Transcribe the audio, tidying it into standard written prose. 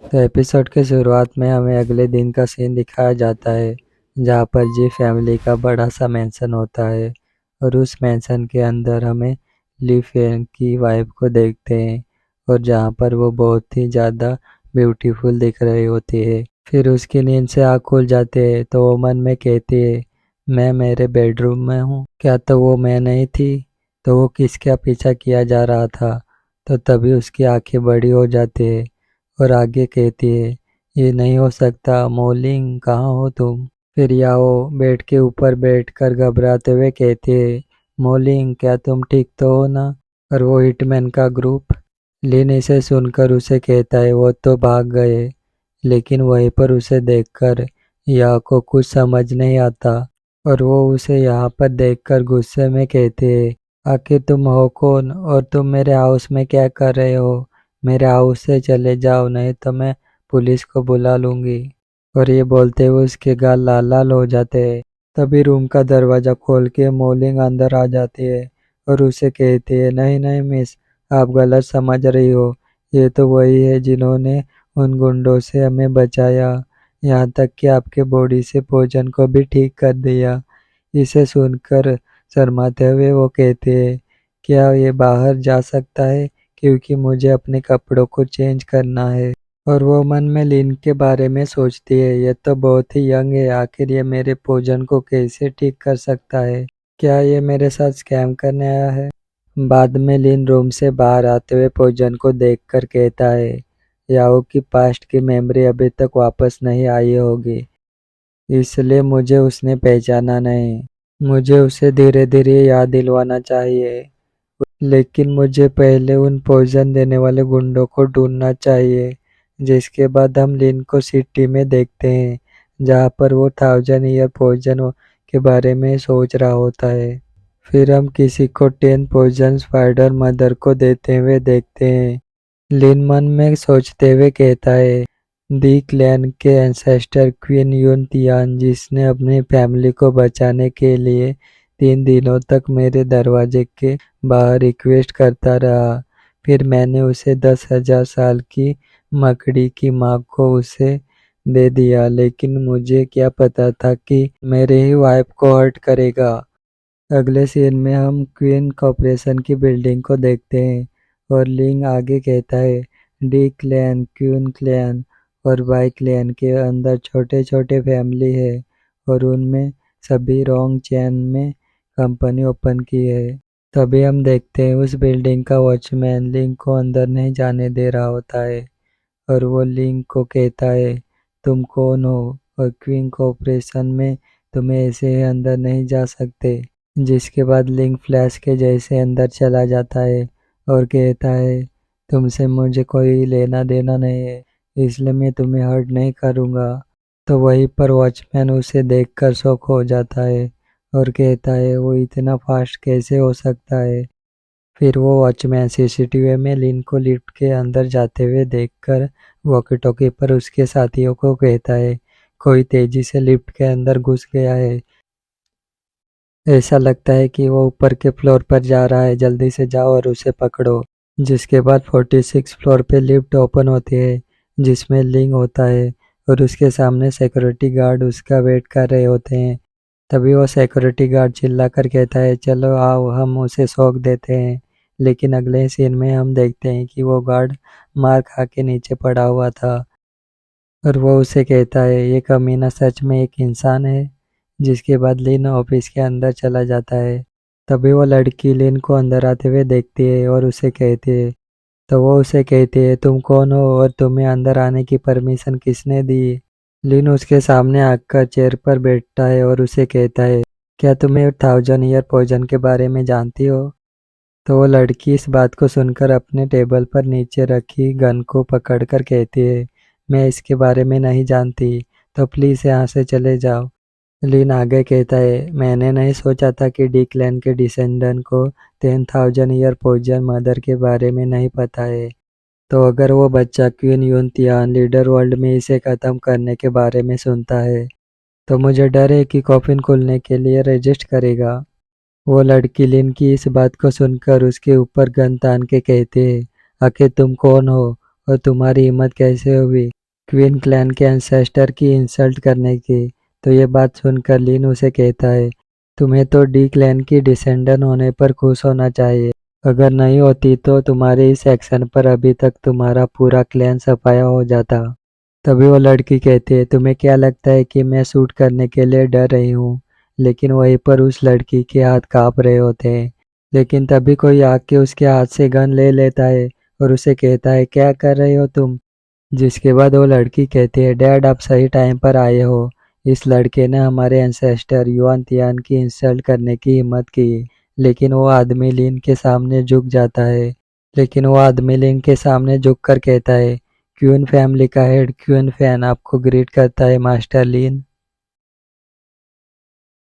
तो एपिसोड के शुरुआत में हमें अगले दिन का सीन दिखाया जाता है जहाँ पर जी फैमिली का बड़ा सा मेंशन होता है और उस मेंशन के अंदर हमें ली फेंग की वाइफ को देखते हैं और जहाँ पर वो बहुत ही ज़्यादा ब्यूटीफुल दिख रही होती है। फिर उसकी नींद से आँख खुल जाते हैं तो वो मन में कहती है मैं मेरे बेडरूम में हूँ, क्या तो वो मैं नहीं थी, तो वो किसका पीछा किया जा रहा था। तो तभी उसकी आंखें बड़ी हो जाती है और आगे कहती है ये नहीं हो सकता, मोलिंग कहाँ हो तुम। फिर याओ बेड के ऊपर बैठकर घबराते हुए कहती है मोलिंग क्या तुम ठीक तो हो ना। और वो हिटमैन का ग्रुप। लिन इसे सुनकर उसे कहता है वो तो भाग गए, लेकिन वहीं पर उसे देखकर याओ को कुछ समझ नहीं आता और वो उसे यहाँ पर देखकर गुस्से में कहती है आखिर तुम हो कौन और तुम मेरे हाउस में क्या कर रहे हो, मेरे हाउस से चले जाओ नहीं तो मैं पुलिस को बुला लूंगी। और ये बोलते हुए उसके गाल लाल लाल हो जाते हैं। तभी रूम का दरवाजा खोल के मोलिंग अंदर आ जाती है और उसे कहती है नहीं नहीं मिस, आप गलत समझ रही हो, ये तो वही है जिन्होंने उन गुंडों से हमें बचाया, यहाँ तक कि आपके बॉडी से भोजन को भी ठीक कर दिया। इसे सुनकर शर्माते हुए वो कहते हैं क्या ये बाहर जा सकता है क्योंकि मुझे अपने कपड़ों को चेंज करना है। और वो मन में लिन के बारे में सोचती है ये तो बहुत ही यंग है, आखिर ये मेरे भोजन को कैसे ठीक कर सकता है, क्या ये मेरे साथ स्कैम करने आया है। बाद में लिन रूम से बाहर आते हुए भोजन को देखकर कहता है याओ की पास्ट की मेमोरी अभी तक वापस नहीं आई होगी, इसलिए मुझे उसने पहचाना नहीं, मुझे उसे धीरे धीरे याद दिलवाना चाहिए, लेकिन मुझे पहले उन पॉइजन देने वाले गुंडों को ढूंढना चाहिए। जिसके बाद हम लिन को सिटी में देखते हैं जहाँ पर वो 1000 ईयर पॉइजन के बारे में सोच रहा होता है। फिर हम किसी को 10 पॉइजन स्पाइडर मदर को देते हुए देखते हैं। लिन मन में सोचते हुए कहता है दी क्लैन के एंसेस्टर क्वीन यून तियान जिसने अपनी फैमिली को बचाने के लिए 3 दिनों तक मेरे दरवाजे के बाहर रिक्वेस्ट करता रहा, फिर मैंने उसे 10,000 साल की मकड़ी की माँ को उसे दे दिया, लेकिन मुझे क्या पता था कि मेरे ही वाइफ को हर्ट करेगा। अगले सीन में हम क्वीन कॉर्पोरेशन की बिल्डिंग को देखते हैं और लिंग आगे कहता है डी क्लैन क्वीन क्लैन और वाई क्लैन के अंदर छोटे छोटे फैमिली है और उनमें सभी रोंग चैन में कंपनी ओपन की है। तभी हम देखते हैं उस बिल्डिंग का वॉचमैन लिंग को अंदर नहीं जाने दे रहा होता है और वो लिंग को कहता है तुम कौन हो और क्वीन कॉर्पोरेशन में तुम्हें ऐसे ही अंदर नहीं जा सकते। जिसके बाद लिंक फ्लैश के जैसे अंदर चला जाता है और कहता है तुमसे मुझे कोई लेना देना नहीं है, इसलिए मैं तुम्हें हर्ट नहीं करूँगा। तो वहीं पर वॉचमैन उसे देखकर शॉक हो जाता है और कहता है वो इतना फास्ट कैसे हो सकता है। फिर वो वॉचमैन सीसीटीवी में लिन को लिफ्ट के अंदर जाते हुए देखकर वॉकी टॉकी पर उसके साथियों को कहता है कोई तेजी से लिफ्ट के अंदर घुस गया है, ऐसा लगता है कि वो ऊपर के फ्लोर पर जा रहा है, जल्दी से जाओ और उसे पकड़ो। जिसके बाद 46 फ्लोर पे लिफ्ट ओपन होती है जिसमें लिंग होता है और उसके सामने सिक्योरिटी गार्ड उसका वेट कर रहे होते हैं। तभी वो सिक्योरिटी गार्ड चिल्लाकर कहता है चलो आओ हम उसे शॉक देते हैं, लेकिन अगले सीन में हम देखते हैं कि वो गार्ड मार खा के नीचे पड़ा हुआ था और वो उसे कहता है ये कमीना सच में एक इंसान है। जिसके बाद लिन ऑफिस के अंदर चला जाता है। तभी वो लड़की लिन को अंदर आते हुए देखती है और उसे कहती है, तो वो उसे कहती है तुम कौन हो और तुम्हें अंदर आने की परमिशन किसने दी। लिन उसके सामने आकर चेयर पर बैठता है और उसे कहता है क्या तुम्हें 1000 ईयर पॉइजन के बारे में जानती हो। तो वो लड़की इस बात को सुनकर अपने टेबल पर नीचे रखी गन को पकड़कर कहती है मैं इसके बारे में नहीं जानती, तो प्लीज़ यहाँ से चले जाओ। लिन आगे कहता है मैंने नहीं सोचा था कि डी क्लैन के डिसेंडेंट को 10,000 ईयर पॉइजन मदर के बारे में नहीं पता है, तो अगर वो बच्चा क्वीन यून तियान लीडर वर्ल्ड में इसे ख़त्म करने के बारे में सुनता है तो मुझे डर है कि कॉफिन खुलने के लिए रजिस्ट करेगा। वो लड़की लिन की इस बात को सुनकर उसके ऊपर गन तान के कहती है आखिर तुम कौन हो और तुम्हारी हिम्मत कैसे हुई क्वीन क्लैन के एंसेस्टर की इंसल्ट करने की। तो ये बात सुनकर लिन उसे कहता है, तुम्हें तो डी क्लैन की डिसेंडेंट होने पर खुश होना चाहिए। अगर नहीं होती तो तुम्हारे इस एक्शन पर अभी तक तुम्हारा पूरा क्लैन सफाया हो जाता। तभी वो लड़की कहती है, तुम्हें क्या लगता है कि मैं शूट करने के लिए डर रही हूँ? लेकिन वहीं पर उस लड़की के हाथ कांप रहे होते हैं। लेकिन तभी कोई आके उसके हाथ से गन ले लेता है और उसे कहता है, क्या कर रहे हो तुम? जिसके बाद वो लड़की कहती है, डैड आप सही टाइम पर आए हो। इस लड़के ने हमारे एंसेस्टर युआन तियान की इंसल्ट करने की हिम्मत की। लेकिन वो आदमी लिन के सामने झुक कर कहता है, क्यून फैमिली का हेड क्यून फैन आपको ग्रीट करता है मास्टर लिन।